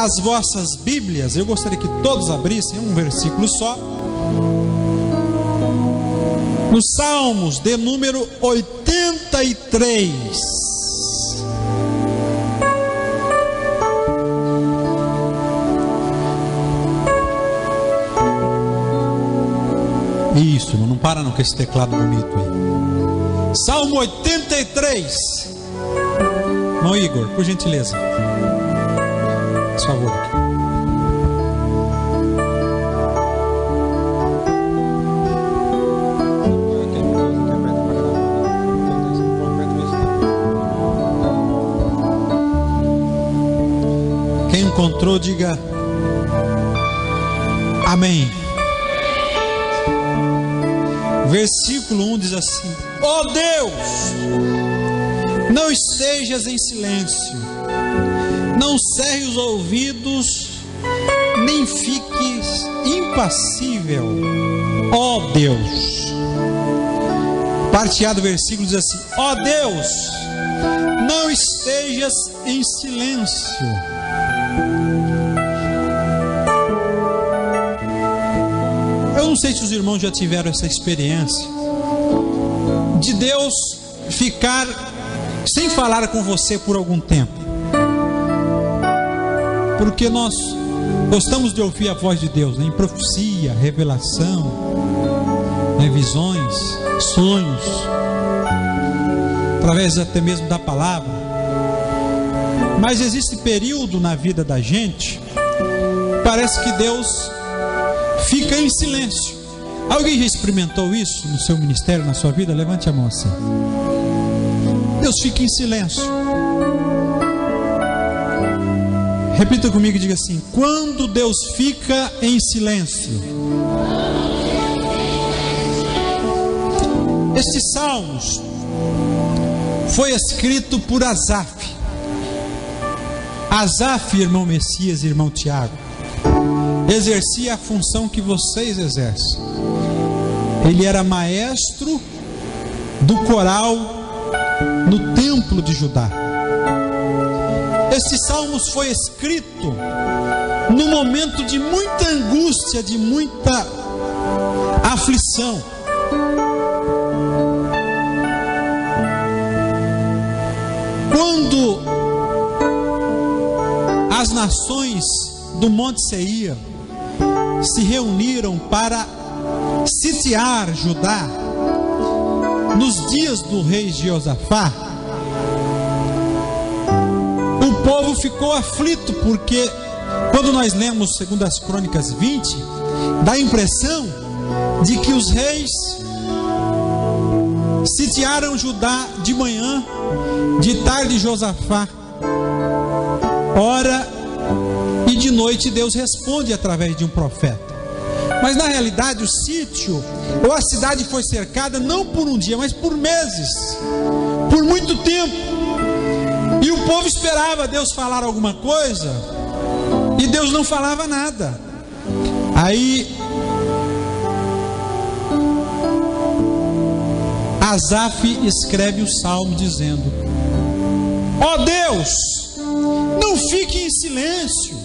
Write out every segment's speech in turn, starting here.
as vossas Bíblias, eu gostaria que todos abrissem um versículo só, no Salmos de número 83. Isso, não para não com esse teclado bonito aí. Salmo 83. Irmão Igor, por gentileza, por favor. Quem encontrou, diga amém. Versículo 1 diz assim: ó Deus, não estejas em silêncio, não cerre os ouvidos, nem fiques impassível, ó Deus. Parte A do versículo diz assim: ó Deus, não estejas em silêncio. Eu não sei se os irmãos já tiveram essa experiência de Deus ficar sem falar com você por algum tempo, porque nós gostamos de ouvir a voz de Deus, né? Em profecia, revelação, né? Visões, sonhos, através até mesmo da palavra. Mas existe período na vida da gente, parece que Deus fica em silêncio. Alguém já experimentou isso no seu ministério, na sua vida? Levante a mão assim. Deus fica em silêncio. Repita comigo e diga assim: quando Deus fica em silêncio. Este Salmos foi escrito por Asaf. Asaf, irmão Messias e irmão Tiago, exercia a função que vocês exercem. Ele era maestro do coral no templo de Judá. Este Salmos foi escrito no momento de muita angústia, de muita aflição. Quando as nações do Monte Seir se reuniram para sitiar Judá nos dias do rei Jeosafá, o povo ficou aflito, porque quando nós lemos 2 Crônicas 20, dá a impressão de que os reis sitiaram Judá de manhã, de tarde Josafá ora, e de noite Deus responde através de um profeta. Mas na realidade o sítio ou a cidade foi cercada não por um dia, mas por meses, por muito tempo. E o povo esperava Deus falar alguma coisa, e Deus não falava nada. Aí Asaf escreve o salmo dizendo: ó Deus, não fique em silêncio,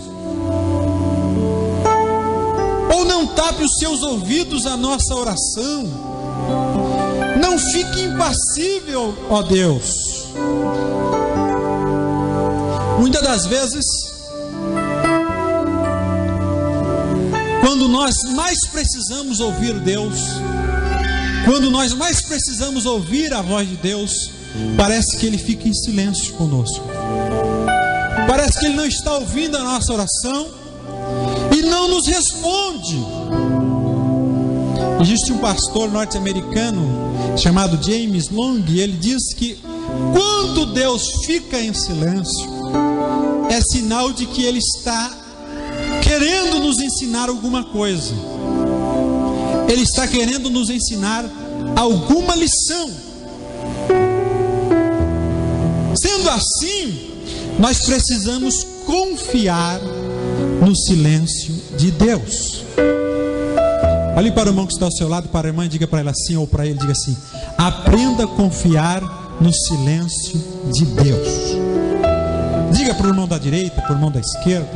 ou não tape os seus ouvidos à nossa oração. Não fique impassível, ó Deus. Muitas das vezes, quando nós mais precisamos ouvir Deus, quando nós mais precisamos ouvir a voz de Deus, parece que Ele fica em silêncio conosco. Parece que Ele não está ouvindo a nossa oração e não nos responde. Existe um pastor norte-americano chamado James Long, e ele diz que quando Deus fica em silêncio, é sinal de que Ele está querendo nos ensinar alguma coisa. Ele está querendo nos ensinar alguma lição. Sendo assim, nós precisamos confiar no silêncio de Deus. Olhe para o irmão que está ao seu lado, para a irmã, e diga para ela assim, ou para ele, diga assim: aprenda a confiar no silêncio de Deus. Diga para o irmão da direita, para o irmão da esquerda: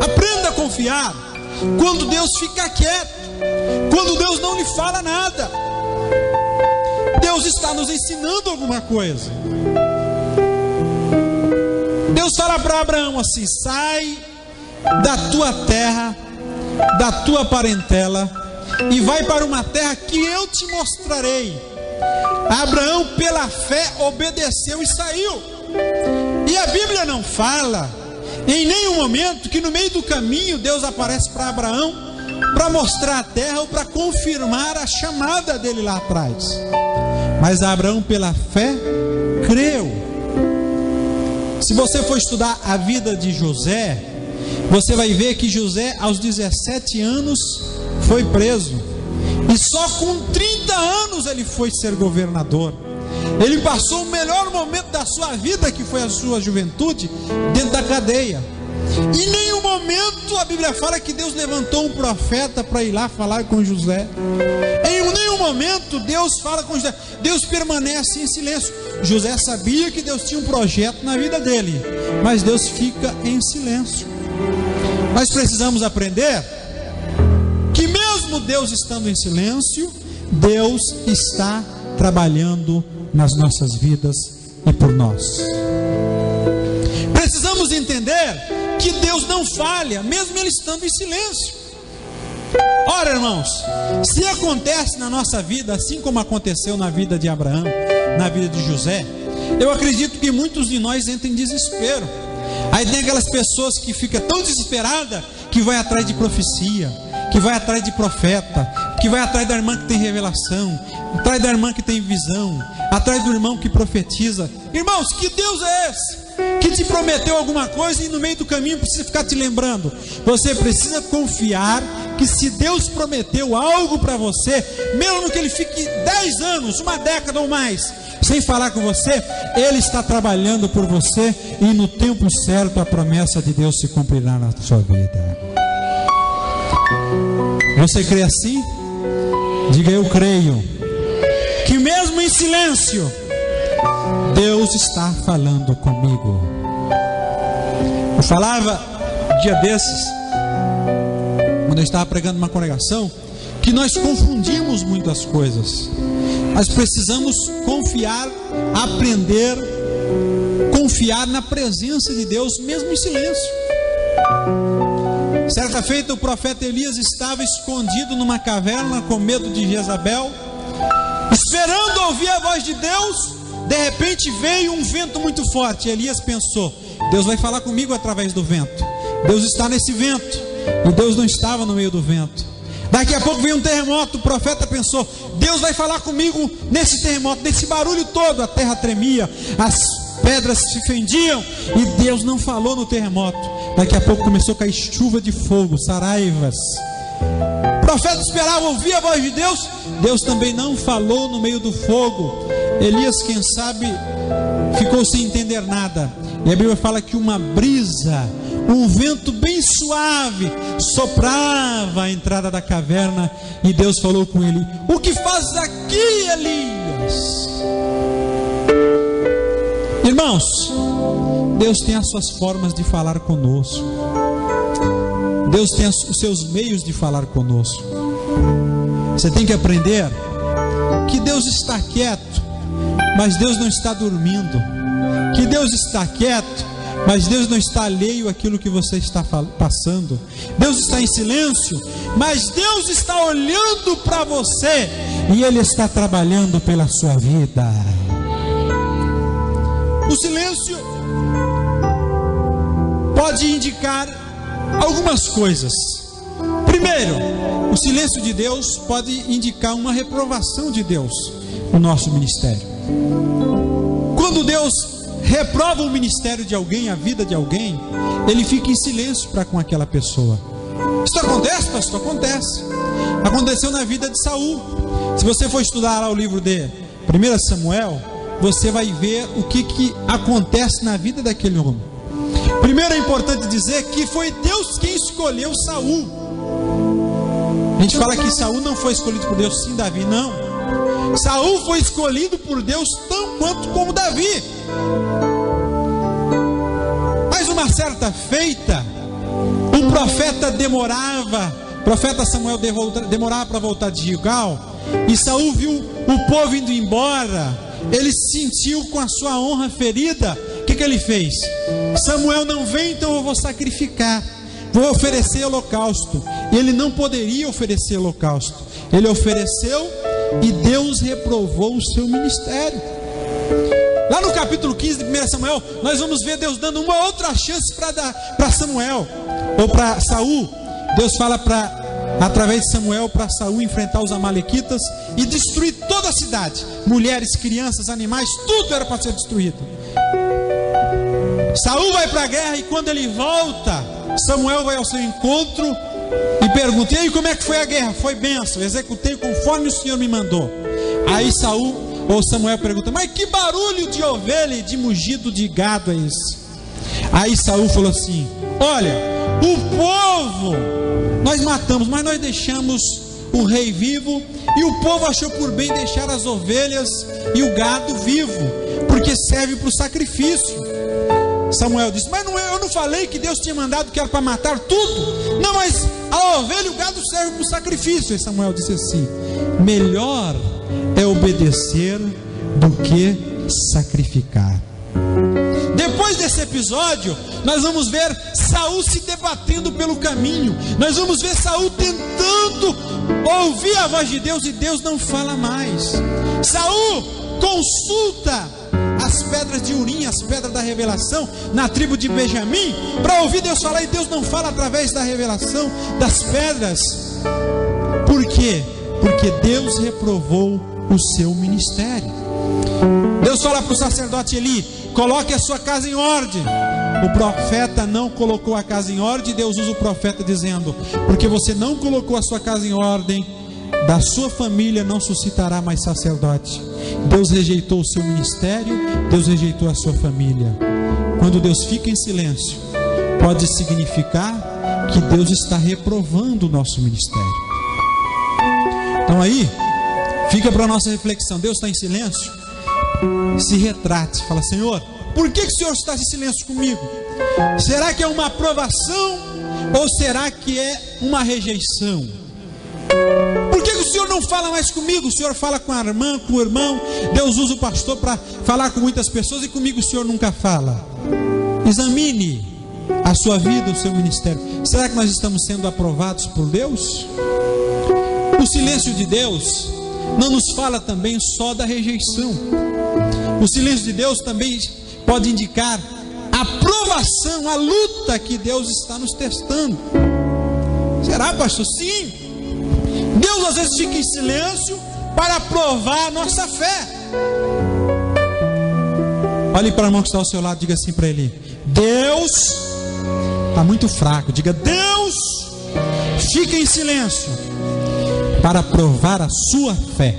Aprenda a confiar quando Deus fica quieto, quando Deus não lhe fala nada. Deus está nos ensinando alguma coisa. Deus fala para Abraão assim: sai da tua terra, da tua parentela, e vai para uma terra que eu te mostrarei. Abraão, pela fé, obedeceu e saiu. E a Bíblia não fala em nenhum momento que no meio do caminho Deus aparece para Abraão para mostrar a terra ou para confirmar a chamada dele lá atrás. Mas Abraão, pela fé, creu. Se você for estudar a vida de José, você vai ver que José, aos 17 anos, foi preso. E só com 30 anos ele foi ser governador. Ele passou o melhor momento da sua vida, que foi a sua juventude, dentro da cadeia. E em nenhum momento a Bíblia fala que Deus levantou um profeta para ir lá falar com José. Em nenhum momento Deus fala com José. Deus permanece em silêncio. José sabia que Deus tinha um projeto na vida dele, mas Deus fica em silêncio. Nós precisamos aprender que mesmo Deus estando em silêncio, Deus está trabalhando nas nossas vidas e por nós. Precisamos entender que Deus não falha, mesmo Ele estando em silêncio. Ora, irmãos, se acontece na nossa vida, assim como aconteceu na vida de Abraão, na vida de José, eu acredito que muitos de nós entram em desespero. Aí tem aquelas pessoas que ficam tão desesperadas que vai atrás de profecia, que vai atrás de profeta, que vai atrás da irmã que tem revelação, atrás da irmã que tem visão, atrás do irmão que profetiza. Irmãos, que Deus é esse que te prometeu alguma coisa e no meio do caminho precisa ficar te lembrando? Você precisa confiar que se Deus prometeu algo para você, mesmo que Ele fique 10 anos, uma década ou mais sem falar com você, Ele está trabalhando por você, e no tempo certo a promessa de Deus se cumprirá na sua vida. Você crê assim? Diga: eu creio que mesmo em silêncio Deus está falando comigo. Eu falava dia desses, quando eu estava pregando uma congregação, que nós confundimos muitas coisas. Nós precisamos confiar, aprender, confiar na presença de Deus, mesmo em silêncio. Certa feita o profeta Elias estava escondido numa caverna com medo de Jezabel, esperando ouvir a voz de Deus. De repente veio um vento muito forte. Elias pensou: Deus vai falar comigo através do vento. Deus está nesse vento. E Deus não estava no meio do vento. Daqui a pouco veio um terremoto. O profeta pensou: Deus vai falar comigo nesse terremoto, nesse barulho todo. A terra tremia, as pedras se fendiam, e Deus não falou no terremoto. Daqui a pouco começou a cair chuva de fogo, saraivas. O profeta esperava ouvir a voz de Deus. Deus também não falou no meio do fogo. Elias, quem sabe, ficou sem entender nada. E a Bíblia fala que uma brisa, um vento bem suave, soprava a entrada da caverna. E Deus falou com ele: o que fazes aqui, Elias? Irmãos, Deus tem as suas formas de falar conosco. Deus tem os seus meios de falar conosco. Você tem que aprender que Deus está quieto, mas Deus não está dormindo. Que Deus está quieto, mas Deus não está alheio àquilo que você está passando. Deus está em silêncio, mas Deus está olhando para você, e Ele está trabalhando pela sua vida. O silêncio pode indicar algumas coisas. Primeiro, o silêncio de Deus pode indicar uma reprovação de Deus no nosso ministério. Quando Deus reprova o ministério de alguém, a vida de alguém, Ele fica em silêncio para com aquela pessoa. Isso acontece, pastor? Acontece. Aconteceu na vida de Saul. Se você for estudar lá o livro de 1 Samuel, você vai ver o que acontece na vida daquele homem. Primeiro é importante dizer que foi Deus quem escolheu Saul. A gente fala que Saul não foi escolhido por Deus, sim, Davi, não. Saul foi escolhido por Deus tão quanto como Davi. Mas uma certa feita, o profeta Samuel demorava para voltar de Gilgal, e Saul viu o povo indo embora, ele se sentiu com a sua honra ferida. O que ele fez? Samuel não vem, então eu vou sacrificar, vou oferecer holocausto. E ele não poderia oferecer holocausto. Ele ofereceu e Deus reprovou o seu ministério. Lá no capítulo 15 de 1 Samuel, nós vamos ver Deus dando uma outra chance para Samuel, ou para Saul. Deus fala através de Samuel para Saul enfrentar os amalequitas e destruir toda a cidade. Mulheres, crianças, animais, tudo era para ser destruído. Saul vai para a guerra e quando ele volta, Samuel vai ao seu encontro e pergunta: e aí, como é que foi a guerra? Foi bênção, executei conforme o Senhor me mandou. Aí Samuel pergunta: mas que barulho de ovelha e de mugido de gado é esse? Aí Saul falou assim: olha, o povo nós matamos, mas nós deixamos o rei vivo, e o povo achou por bem deixar as ovelhas e o gado vivo, porque serve para o sacrifício. Samuel disse: mas eu não falei que Deus tinha mandado que era para matar tudo? Não, mas a ovelha e o gado servem para o sacrifício. E Samuel disse assim: melhor é obedecer do que sacrificar. Depois desse episódio, nós vamos ver Saul se debatendo pelo caminho. Nós vamos ver Saul tentando ouvir a voz de Deus, e Deus não fala mais. Saul consulta as pedras de Urim, as pedras da revelação na tribo de Benjamim, para ouvir Deus falar, e Deus não fala através da revelação das pedras. Por quê? Porque Deus reprovou o seu ministério. Deus fala para o sacerdote Eli: coloque a sua casa em ordem. O profeta não colocou a casa em ordem. Deus usa o profeta dizendo: porque você não colocou a sua casa em ordem, da sua família não suscitará mais sacerdote. Deus rejeitou o seu ministério, Deus rejeitou a sua família. Quando Deus fica em silêncio, pode significar que Deus está reprovando o nosso ministério. Então aí, fica para a nossa reflexão. Deus está em silêncio? Se retrate, fala: Senhor, por que o Senhor está em silêncio comigo? Será que é uma aprovação, ou será que é uma rejeição? Por que o Senhor não fala mais comigo? O Senhor fala com a irmã, com o irmão. Deus usa o pastor para falar com muitas pessoas, e comigo o Senhor nunca fala. Examine a sua vida, o seu ministério. Será que nós estamos sendo aprovados por Deus? O silêncio de Deus não nos fala também só da rejeição. O silêncio de Deus também pode indicar a provação, a luta que Deus está nos testando. Será, pastor? Sim. Deus às vezes fica em silêncio para provar a nossa fé. Olhe para o irmão que está ao seu lado, diga assim para ele: Deus está muito fraco. Diga: Deus fica em silêncio para provar a sua fé.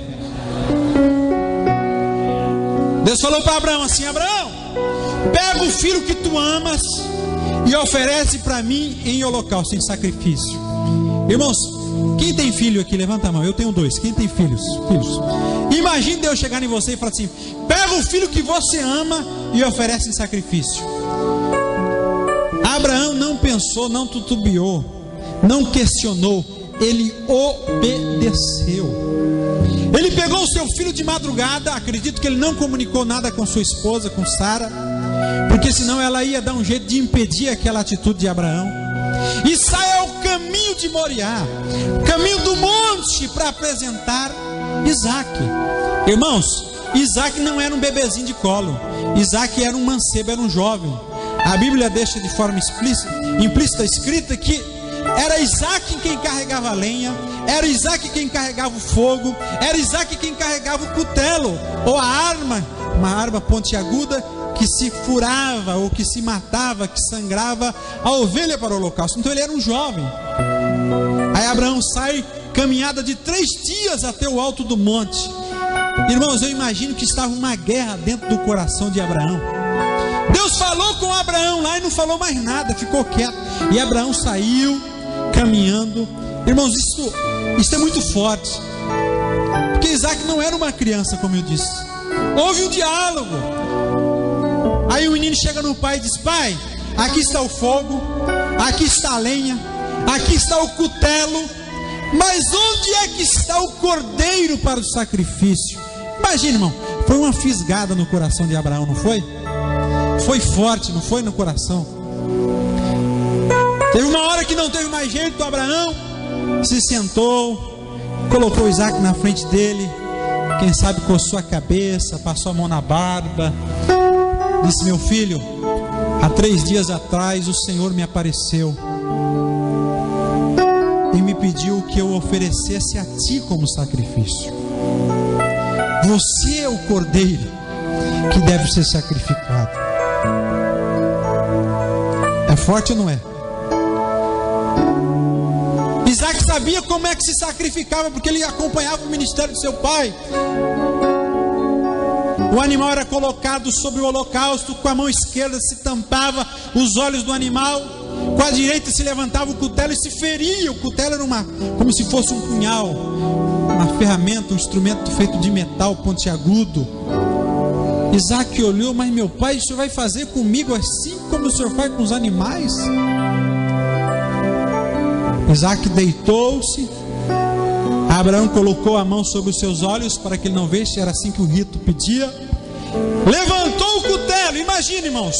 Deus falou para Abraão assim: Abraão, pega o filho que tu amas e oferece para mim em holocausto, em sacrifício. Irmãos, quem tem filho aqui, levanta a mão. Eu tenho 2. Quem tem filhos? Imagine Deus chegar em você e falar assim: pega o filho que você ama e oferece em sacrifício. Abraão não pensou, não titubeou, não questionou, ele obedeceu. Ele pegou o seu filho de madrugada. Acredito que ele não comunicou nada com sua esposa, com Sara, porque senão ela ia dar um jeito de impedir aquela atitude de Abraão, e sai ao caminho de Moriá, caminho do monte, para apresentar Isaac. Irmãos, Isaac não era um bebezinho de colo. Isaac era um mancebo, era um jovem. A Bíblia deixa de forma implícita escrita que era Isaac quem carregava a lenha, era Isaac quem carregava o fogo, era Isaac quem carregava o cutelo, ou a arma, uma arma pontiaguda que se furava, ou que se matava, que sangrava a ovelha para o holocausto. Então ele era um jovem. Aí Abraão sai, caminhada de 3 dias até o alto do monte. Irmãos, eu imagino que estava uma guerra dentro do coração de Abraão. Deus falou com Abraão lá e não falou mais nada, ficou quieto. E Abraão saiu caminhando. Irmãos, isso é muito forte, porque Isaac não era uma criança, como eu disse. Houve um diálogo. Aí o menino chega no pai e diz: pai, aqui está o fogo, aqui está a lenha, aqui está o cutelo, mas onde é que está o cordeiro para o sacrifício? Imagina, irmão, foi uma fisgada no coração de Abraão, não foi? Foi forte, não foi, no coração? Teve uma hora que não teve mais jeito. Abraão se sentou, colocou Isaac na frente dele, quem sabe coçou a cabeça, passou a mão na barba, disse: meu filho, há 3 dias atrás o Senhor me apareceu e me pediu que eu oferecesse a ti como sacrifício. Você é o cordeiro que deve ser sacrificado. É forte ou não é? Isaac sabia como é que se sacrificava, porque ele acompanhava o ministério de seu pai. O animal era colocado sobre o holocausto, com a mão esquerda se tampava os olhos do animal, com a direita se levantava o cutelo e se feria. O cutelo era como se fosse um punhal, uma ferramenta, um instrumento feito de metal pontiagudo. Isaac olhou: mas meu pai, o senhor vai fazer comigo assim como o senhor faz com os animais? Isaac deitou-se, Abraão colocou a mão sobre os seus olhos para que ele não visse, era assim que o rito pedia. Levantou o cutelo. Imagina, irmãos,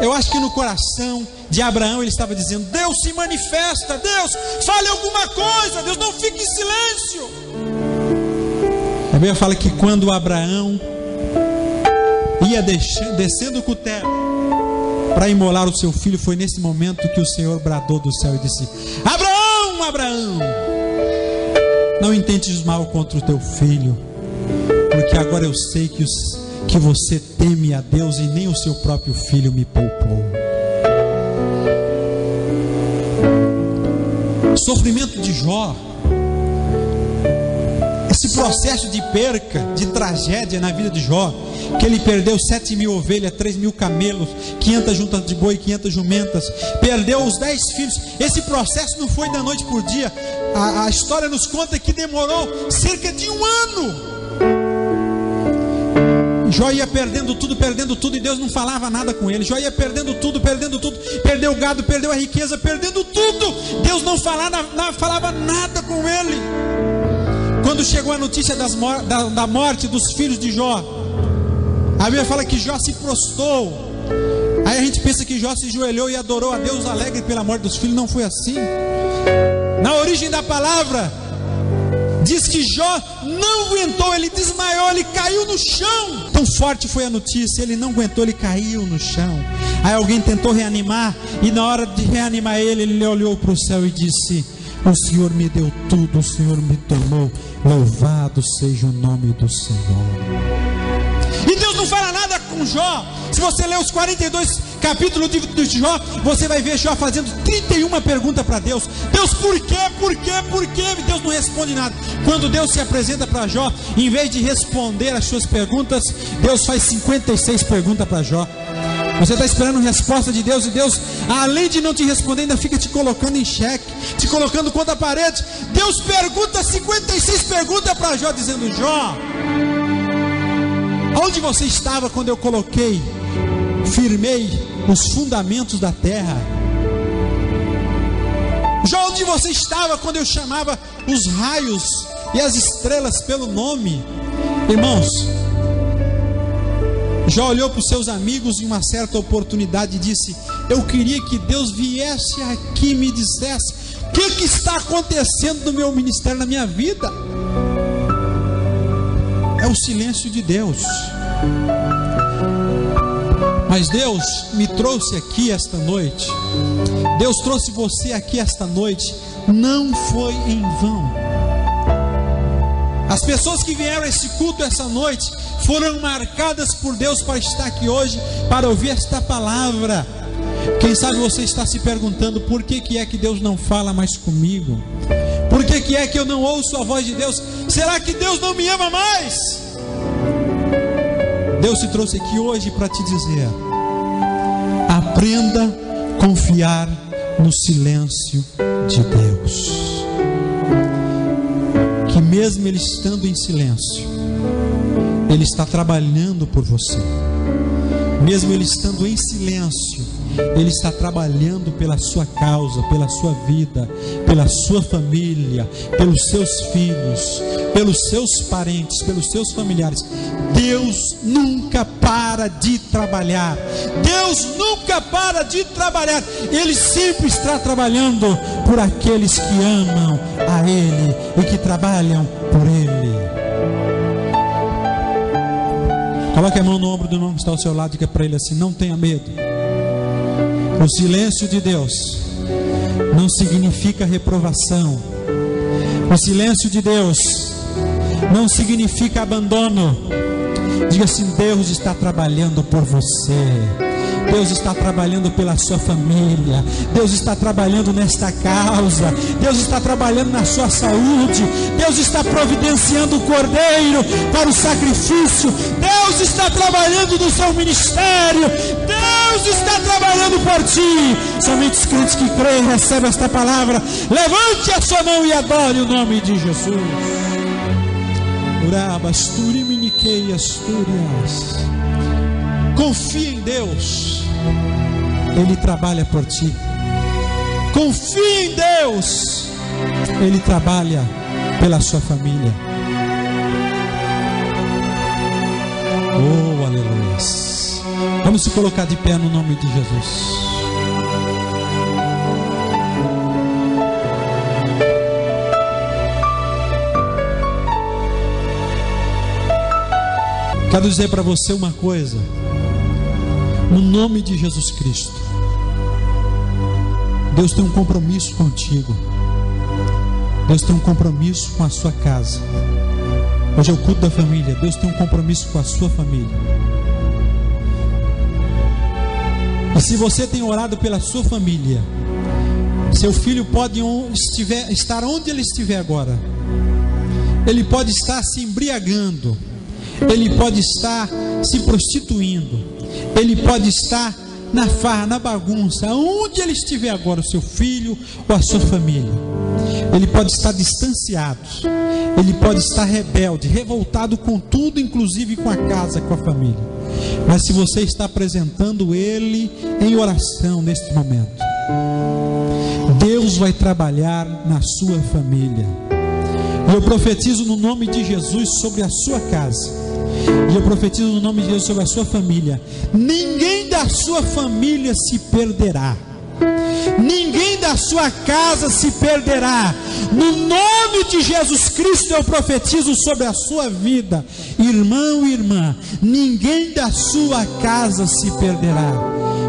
eu acho que no coração de Abraão ele estava dizendo: Deus se manifesta, Deus fale alguma coisa, Deus não fique em silêncio. A Bíblia fala que quando Abraão ia descendo o cutelo para imolar o seu filho, foi nesse momento que o Senhor bradou do céu e disse: Abraão, Abraão, não intentes mal contra o teu filho, porque agora eu sei que você teme a Deus e nem o seu próprio filho me poupou. O sofrimento de Jó, esse processo de perca, de tragédia na vida de Jó, que ele perdeu 7.000 ovelhas, 3.000 camelos, 500 juntas de boi, 500 jumentas, perdeu os 10 filhos. Esse processo não foi da noite por dia. A história nos conta que demorou cerca de 1 ano. Jó ia perdendo tudo, e Deus não falava nada com ele. Jó ia perdendo tudo, perdeu o gado, perdeu a riqueza, perdendo tudo. Deus não falava nada com ele. Quando chegou a notícia da morte dos filhos de Jó, a Bíblia fala que Jó se prostrou. Aí a gente pensa que Jó se ajoelhou e adorou a Deus alegre pela morte dos filhos. Não foi assim. Na origem da palavra diz que Jó não aguentou, ele desmaiou, ele caiu no chão. Tão forte foi a notícia, ele não aguentou, ele caiu no chão. Aí alguém tentou reanimar, e na hora de reanimar ele olhou para o céu e disse: o Senhor me deu tudo, o Senhor me tomou, louvado seja o nome do Senhor. E Deus não fala nada com Jó. Se você ler os 42 capítulos de Jó, você vai ver Jó fazendo 31 perguntas para Deus. Deus, por quê? Por quê? Por quê? E Deus não responde nada. Quando Deus se apresenta para Jó, em vez de responder as suas perguntas, Deus faz 56 perguntas para Jó. Você está esperando resposta de Deus, e Deus, além de não te responder, ainda fica te colocando em xeque, te colocando contra a parede. Deus pergunta 56 perguntas para Jó, dizendo: Jó, onde você estava quando eu firmei os fundamentos da terra? Jó, onde você estava quando eu chamava os raios e as estrelas pelo nome? Irmãos, Jó olhou para os seus amigos em uma certa oportunidade e disse: eu queria que Deus viesse aqui e me dissesse o que está acontecendo no meu ministério, na minha vida. É o silêncio de Deus. Mas Deus me trouxe aqui esta noite, Deus trouxe você aqui esta noite, não foi em vão. As pessoas que vieram a esse culto essa noite foram marcadas por Deus para estar aqui hoje, para ouvir esta palavra. Quem sabe você está se perguntando: por que é que Deus não fala mais comigo? Por que é que eu não ouço a voz de Deus? Será que Deus não me ama mais? Deus te trouxe aqui hoje para te dizer: aprenda a confiar no silêncio de Deus. Que mesmo Ele estando em silêncio, Ele está trabalhando por você. Mesmo Ele estando em silêncio, Ele está trabalhando pela sua causa, pela sua vida, pela sua família, pelos seus filhos, pelos seus parentes, pelos seus familiares. Deus nunca para de trabalhar. Deus nunca para de trabalhar. Ele sempre está trabalhando por aqueles que amam a Ele e que trabalham por Ele. Coloque a mão no ombro do irmão que está ao seu lado e diga para ele assim: não tenha medo. O silêncio de Deus não significa reprovação. O silêncio de Deus não significa abandono. Diga assim: Deus está trabalhando por você. Deus está trabalhando pela sua família. Deus está trabalhando nesta causa. Deus está trabalhando na sua saúde. Deus está providenciando o cordeiro para o sacrifício. Deus está trabalhando no seu ministério. Deus está trabalhando por ti. Somente os crentes que creem recebem esta palavra. Levante a sua mão e adore o nome de Jesus. Confia em Deus. Ele trabalha por ti. Confia em Deus. Ele trabalha pela sua família. Oh, aleluia. Vamos se colocar de pé no nome de Jesus. Quero dizer para você uma coisa. No nome de Jesus Cristo, Deus tem um compromisso contigo. Deus tem um compromisso com a sua casa. Hoje é o culto da família. Deus tem um compromisso com a sua família. E se você tem orado pela sua família, seu filho pode estar onde ele estiver agora. Ele pode estar se embriagando. Ele pode estar se prostituindo. Ele pode estar na farra, na bagunça, onde ele estiver agora, o seu filho ou a sua família. Ele pode estar distanciado. Ele pode estar rebelde, revoltado com tudo, inclusive com a casa, com a família. Mas se você está apresentando ele em oração neste momento, Deus vai trabalhar na sua família. E eu profetizo no nome de Jesus sobre a sua casa. E eu profetizo no nome de Jesus sobre a sua família. Ninguém da sua família se perderá. Ninguém da sua casa se perderá. No nome de Jesus Cristo eu profetizo sobre a sua vida, irmão e irmã. Ninguém da sua casa se perderá.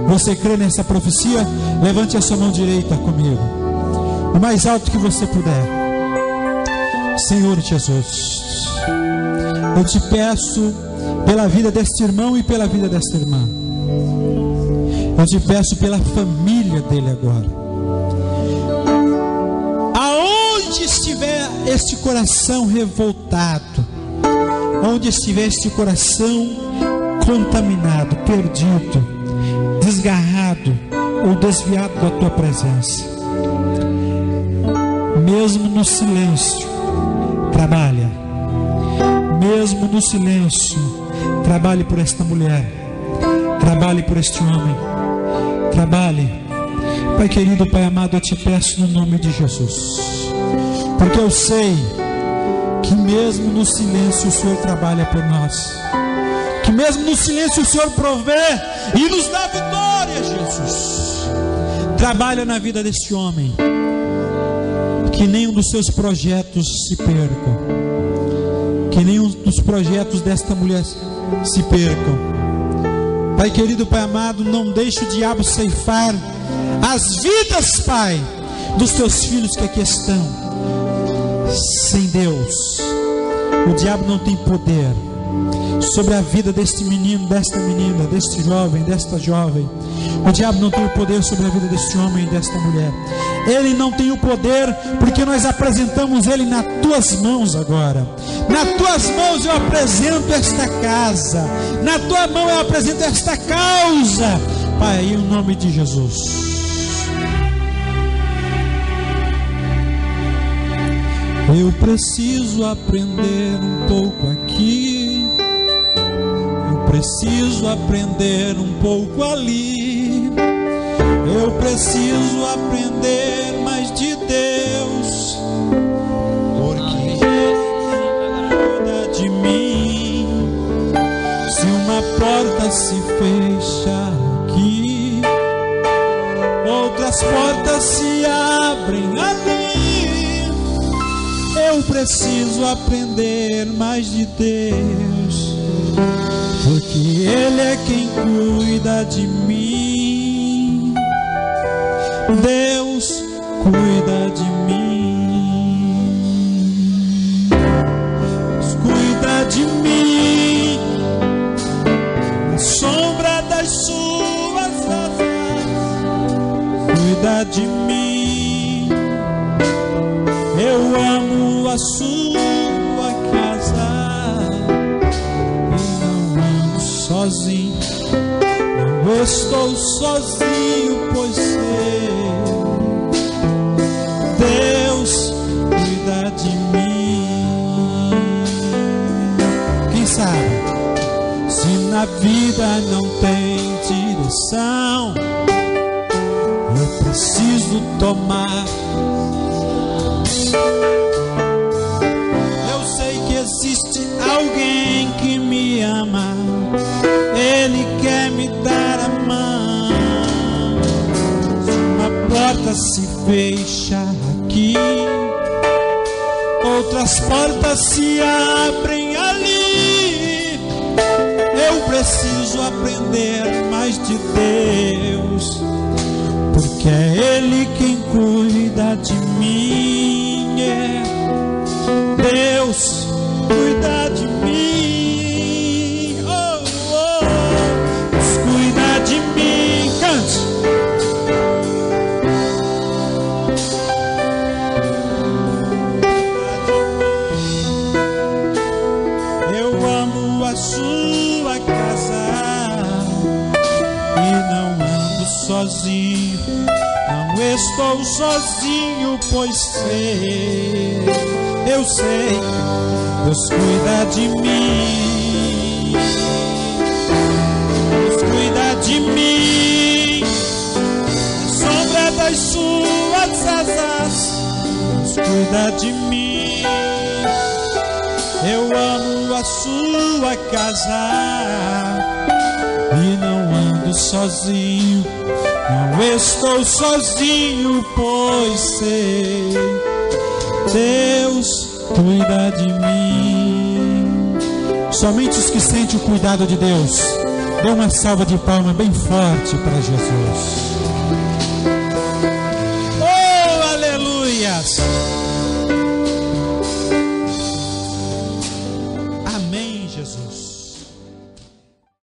Você crê nessa profecia? Levante a sua mão direita comigo, o mais alto que você puder. Senhor Jesus, eu te peço pela vida deste irmão e pela vida desta irmã. Eu te peço pela família dele agora. Aonde estiver este coração revoltado, onde estiver este coração contaminado, perdido, desgarrado ou desviado da tua presença, mesmo no silêncio, trabalha. Mesmo no silêncio, trabalhe por esta mulher, trabalhe por este homem, trabalhe. Pai querido, Pai amado, eu te peço no nome de Jesus, porque eu sei que mesmo no silêncio o Senhor trabalha por nós, que mesmo no silêncio o Senhor provê e nos dá vitória. Jesus, trabalha na vida deste homem, que nenhum dos seus projetos se percam, que nenhum dos projetos desta mulher se percam. Pai querido, Pai amado, não deixe o diabo ceifar as vidas, Pai, dos teus filhos que aqui estão. Sem Deus, o diabo não tem poder sobre a vida deste menino, desta menina, deste jovem, desta jovem. O diabo não tem o poder sobre a vida deste homem e desta mulher. Ele não tem o poder, porque nós apresentamos ele nas tuas mãos agora. Nas tuas mãos eu apresento esta casa. Na tua mão eu apresento esta causa, Pai, em nome de Jesus. Eu preciso aprender um pouco aqui, eu preciso aprender um pouco ali. Eu preciso aprender mais de Deus, porque Ele cuida de mim. Se uma porta se fecha aqui, outras portas se abrem ali. Eu preciso aprender mais de Deus, porque Ele é quem cuida de mim. Deus cuida de mim. Deus cuida de mim, na sombra das suas asas. Cuida de mim. Eu amo a sua casa e não ando sozinho. Não estou sozinho, pois sei, Deus cuida de mim. Quem sabe, se na vida não tem direção, eu preciso tomar. Eu sei que existe alguém que me ama, Ele quer me dar a mão. Se uma porta se fecha aqui, outras portas se abrem ali. Eu preciso aprender mais de Deus, porque é Ele quem cuida de mim. Deus cuida de mim. Oh, oh. Deus cuida de mim. Cante. Eu amo a sua casa e não ando sozinho. Não estou sozinho, pois sei, eu sei, Deus cuida de mim. Deus cuida de mim, na sombra das suas asas. Deus cuida de mim. Eu amo a sua casa e não ando sozinho. Não estou sozinho, pois sei, Deus cuida de mim. Somente os que sentem o cuidado de Deus, dê uma salva de palmas bem forte para Jesus. Oh, aleluias! Amém, Jesus.